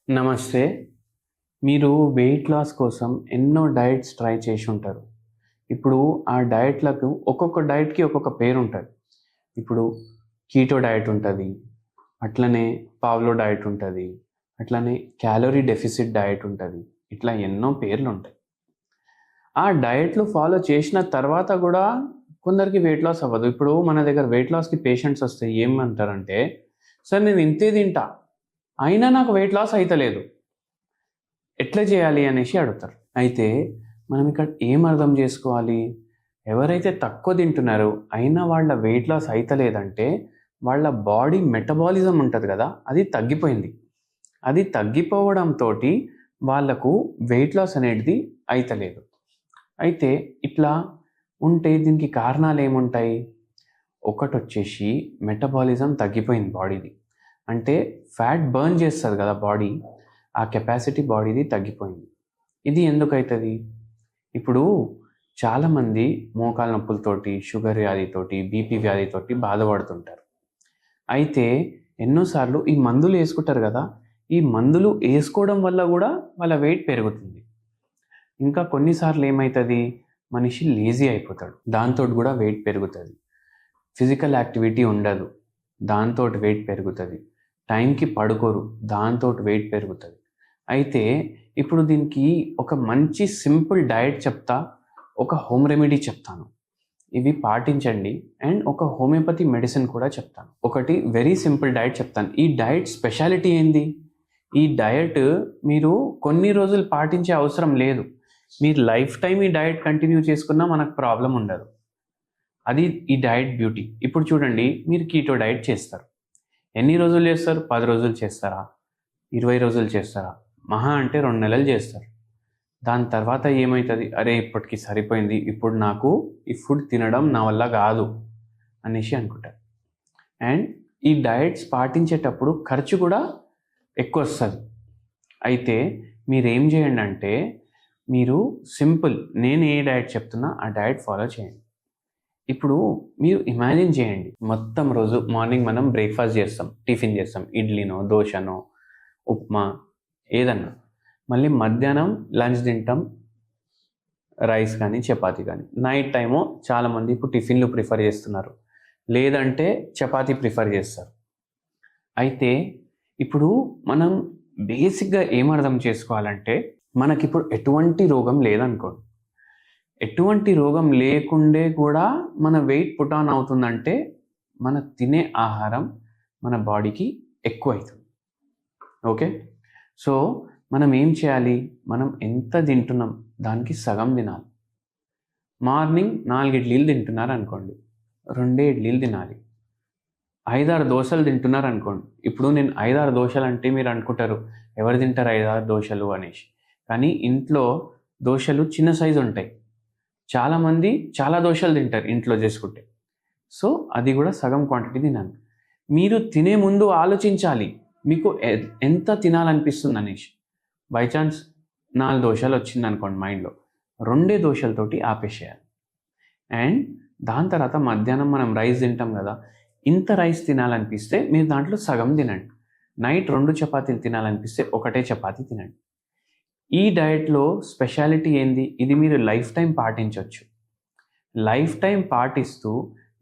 నమస్తే. మీరు weight loss కోసం ఎన్నో డైట్స్ ట్రై చేసి ఉంటారు. ఇప్పుడు ఆ డైట్‌లకు ఒక్కొక్క డైట్‌కి ఒక్కొక్క పేరుంటది. ఇప్పుడు కీటో డైట్ ఉంటది. అట్లనే పావ్లో డైట్ ఉంటది. అట్లనే క్యాలరీ డెఫిసిట్ డైట్ ఉంటది. ఇట్లా ఎన్నో పేర్లుంటాయి. ఆ డైట్‌లు ఫాలో చేసిన తర్వాత గూడా కొందరికి వెయిట్ లాస్ అవ్వదు. ఇప్పుడు మన దగ్గర వెయిట్ లాస్‌కి పేషెంట్స్ వస్తే ఏమంటారంటే, "సార్ నేను ఇంతే తింటా. అయినా నాకు వెయిట్ లాస్ అయితలేదు. ఎట్లా చేయాలి?" అనేసి అడుగుతారు. అయితే మనం ఇక్కడ ఏం అర్థం చేసుకోవాలి? ఎవరైతే తక్కువ తింటున్నారో అయినా వాళ్ళ వెయిట్ లాస్ అయితలేదంటే వాళ్ళ బాడీ మెటబాలిజం ఉంటది గదా! అది తగ్గిపోయింది. అది తగ్గిపోవడంతోటి వాళ్ళకు వెయిట్ లాస్ అనేటిది అయితలేదు. అయితే ఇట్లా ఉంటే దీనికి కారణాలేముంటాయి? ఒకటొచ్చేసి మెటబాలిజం తగ్గిపోయింది బాడీది. అంటే ఫ్యాట్ బర్న్ చేస్తది గదా బాడీ. ఆ కెపాసిటీ బాడీది తగ్గిపోయింది. ఇది ఎందుకైతది? ఇప్పుడు చాలామంది మోకాళ్ళ నొప్పులతోటి, షుగర్ వ్యాధితోటి, బీపీ వ్యాధితోటి బాధపడుతుంటారు. అయితే ఎన్నో సార్లు ఈ మందులు యేసుకుంటారు గదా! ఈ మందులు యేసుకోవడం వల్ల గూడా వాళ్ళ వెయిట్ పెరుగుతుంది. ఇంకా కొన్ని సార్లు ఏమైతది? మనిషి లేజీ అయిపోతాడు. దాంతోటి గూడా వెయిట్ పెరుగుతది. ఫిజికల్ యాక్టివిటీ ఉండదు. దాంతోటి వెయిట్ పెరుగుతది. టైంకి పడుకోరు. దాంతోటి వెయిట్ పెరుగుతది. అయితే ఇప్పుడు దీనికి ఒక మంచి సింపుల్ డయట్ చెప్తా. ఒక హోమ్ రెమెడీ చెప్తాను. ఇవి పాటించండి. అండ్ ఒక హోమియోపతి మెడిసిన్ కూడా చెప్తాను. ఒకటి వెరీ సింపుల్ డయట్ చెప్తాను. ఈ డయట్ స్పెషాలిటీ ఏంది? ఈ డయట్ మీరు కొన్ని రోజులు పాటించే అవసరం లేదు. మీరు లైఫ్ టైమ్ ఈ డయట్ కంటిన్యూ చేసుకున్నా మనకు ప్రాబ్లమ్ ఉండదు. అది ఈ డయట్ బ్యూటీ. ఇప్పుడు చూడండి, మీరు కీటో డయట్ చేస్తారు. ఎన్ని రోజులు చేస్తారు? 10 రోజులు చేస్తారా? 20 రోజులు చేస్తారా? మహా అంటే 2 నెలలు చేస్తారు. దాని తర్వాత ఏమైతది? అరే! ఇప్పటికి సరిపోయింది. ఇప్పుడు నాకు ఈ ఫుడ్ తినడం నా వల్ల కాదు అనేసి అనుకుంటారు. అండ్ ఈ డయట్స్ పాటించేటప్పుడు ఖర్చు కూడా ఎక్కువొస్తది. అయితే మీరేం చేయండి అంటే, మీరు సింపుల్ నేను ఏ డయట్ చెప్తున్నా ఆ డయట్ ఫాలో చేయండి. ఇప్పుడు మీరు ఇమాజిన్ చేయండి, మొత్తం రోజు మార్నింగ్ మనం బ్రేక్‌ఫాస్ట్ చేస్తాం, టిఫిన్ చేస్తాం. ఇడ్లీనో, దోసనో, ఉప్మా ఏదన్నా. మళ్ళీ మధ్యాహ్నం లంచ్ తింటాం. రైస్ కానీ, చపాతీ కానీ. నైట్ టైము చాలామంది ఇప్పుడు టిఫిన్‌లు ప్రిఫర్ చేస్తున్నారు. లేదంటే చపాతీ ప్రిఫర్ చేస్తారు. అయితే ఇప్పుడు మనం బేసిక్‌గా ఏం అర్థం చేసుకోవాలంటే, మనకిప్పుడు ఎటువంటి రోగం లేదనుకోండి. ఎటువంటి రోగం లేకుండే కూడా మన వెయిట్ పుట్ ఆన్ అవుతుందంటే, మన తినే ఆహారం మన బాడీకి ఎక్కువైతుంది. ఓకే. సో మనం ఏం చేయాలి? మనం ఎంత తింటున్నాం దానికి సగం తినాలి. మార్నింగ్ 4 ఇడ్లీలు తింటున్నారనుకోండి, 2 ఇడ్లీలు తినాలి. 5, 6 దోసలు తింటున్నారనుకోండి. ఇప్పుడు నేను 5, 6 దోసలంటే మీరు అనుకుంటారు, ఎవరు తింటారు 5, 6 దోసలు అనేసి. కానీ ఇంట్లో దోసలు చిన్న సైజు ఉంటాయి. చాలామంది చాలా దోసలు తింటారు ఇంట్లో చేసుకుంటే. సో అది కూడా సగం క్వాంటిటీ తినాలి. మీరు తినే ముందు ఆలోచించాలి, మీకు ఎంత తినాలనిపిస్తుంది అనేసి. బై చాన్స్ 4 దోసలు వచ్చిందనుకోండి మైండ్‌లో, 2 దోసలతోటి ఆపేసేయాలి. అండ్ దాని తర్వాత మధ్యాహ్నం మనం రైస్ తింటాం కదా! ఇంత రైస్ తినాలనిపిస్తే మీరు దాంట్లో సగం తినండి. నైట్ 2 చపాతీలు తినాలనిపిస్తే ఒకటే చపాతీ తినండి. ఈ డయట్‌లో స్పెషాలిటీ ఏంది? ఇది మీరు లైఫ్ టైమ్ పాటించొచ్చు. లైఫ్ టైమ్ పాటిస్తూ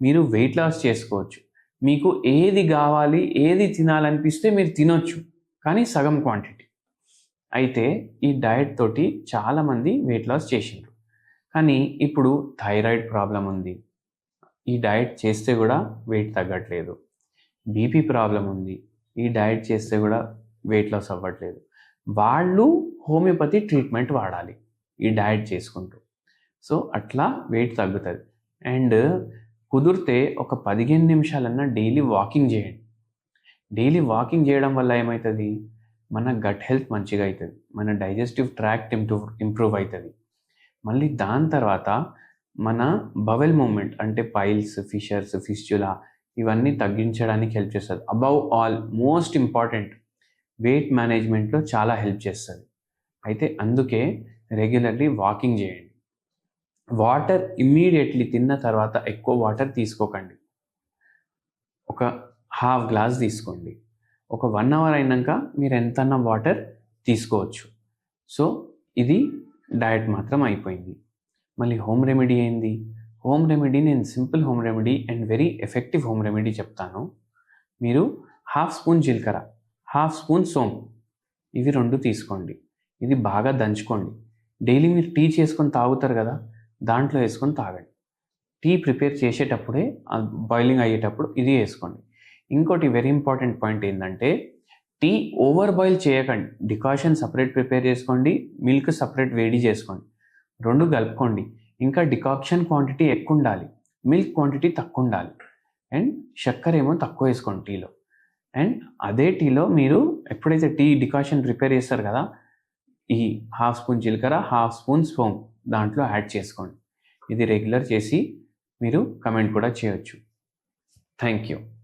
మీరు వెయిట్ లాస్ చేసుకోవచ్చు. మీకు ఏది గావాలి, ఏది తినాలనిపిస్తే మీరు తినొచ్చు. కానీ సగం క్వాంటిటీ. అయితే ఈ డయట్ తోటి చాలామంది వెయిట్ లాస్ చేసిండ్రు. కానీ ఇప్పుడు థైరాయిడ్ ప్రాబ్లమ్ ఉంది. ఈ డయట్ చేస్తే గూడా వెయిట్ తగ్గట్లేదు. బీపీ ప్రాబ్లమ్ ఉంది. ఈ డయట్ చేస్తే గూడా వెయిట్ లాస్ అవ్వట్లేదు. వాళ్ళు హోమియోపతి ట్రీట్మెంట్ వాడాలి ఈ డయట్ చేసుకుంటూ. సో అట్లా వెయిట్ తగ్గుతది. అండ్ కుదిరితే ఒక 15 నిమిషాలన్నా డైలీ వాకింగ్ చేయండి. డైలీ వాకింగ్ చేయడం వల్ల ఏమైతది? మన గట్ హెల్త్ మంచిగా అయితది. మన డైజెస్టివ్ ట్రాక్ట్ ఇంప్రూవ్ అయితది. మళ్ళీ దాని తర్వాత మన బవెల్ మూవ్‌మెంట్ అంటే పైల్స్, ఫిషర్స్, ఫిస్టులా ఇవన్నీ తగ్గించడానికి హెల్ప్ చేస్తది. Above all most important wait మేనేజ్‌మెంట్‌లో చాలా హెల్ప్ చేస్తది. అయితే అందుకే రెగ్యులర్‌లీ వాకింగ్ చేయండి. వాటర్ ఇమ్మీడియేట్‌లీ తిన్న తర్వాత ఎక్కువ వాటర్ తీసుకోకండి. ఒక హాఫ్ గ్లాస్ తీసుకోండి. ఒక 1 అవర్ అయినాక మీరు ఎంతన్నా వాటర్ తీసుకోవచ్చు. సో ఇది డయట్ మాత్రం అయిపోయింది. మళ్ళీ హోమ్ రెమెడీ ఏంది? హోమ్ రెమెడీ నేను simple home remedy and very effective home remedy చెప్తాను. మీరు 1/2 స్పూన్ జీలకర్ర, 1/2 స్పూన్ సోంపు ఇవి 2 తీసుకోండి. ఇది బాగా దంచుకోండి. డైలీ మీరు టీ చేసుకొని తాగుతారు కదా, దాంట్లో వేసుకొని తాగండి. టీ ప్రిపేర్ చేసేటప్పుడే బాయిలింగ్ అయ్యేటప్పుడు ఇది వేసుకోండి. ఇంకోటి వెరీ ఇంపార్టెంట్ పాయింట్ ఏంటంటే టీ ఓవర్ బాయిల్ చేయకండి. డికాషన్ సపరేట్ ప్రిపేర్ చేసుకోండి, మిల్క్ సపరేట్ వేడి చేసుకోండి, 2 కలుపుకోండి. ఇంకా డికాక్షన్ క్వాంటిటీ ఎక్కువ ఉండాలి, మిల్క్ క్వాంటిటీ తక్కువ ఉండాలి, అండ్ చక్కెర ఏమో తక్కువ వేసుకోండి టీలో. అండ్ అదే టీలో మీరు ఎప్పుడైతే టీ డికాషన్ ప్రిపేర్ చేస్తారు కదా, ఈ 1/2 స్పూన్ జీలకర్ర, 1/2 స్పూన్ సోంపు దాంట్లో యాడ్ చేసుకోండి. ఇది రెగ్యులర్ చేసి మీరు కమెంట్ కూడా చేయొచ్చు. Thank you.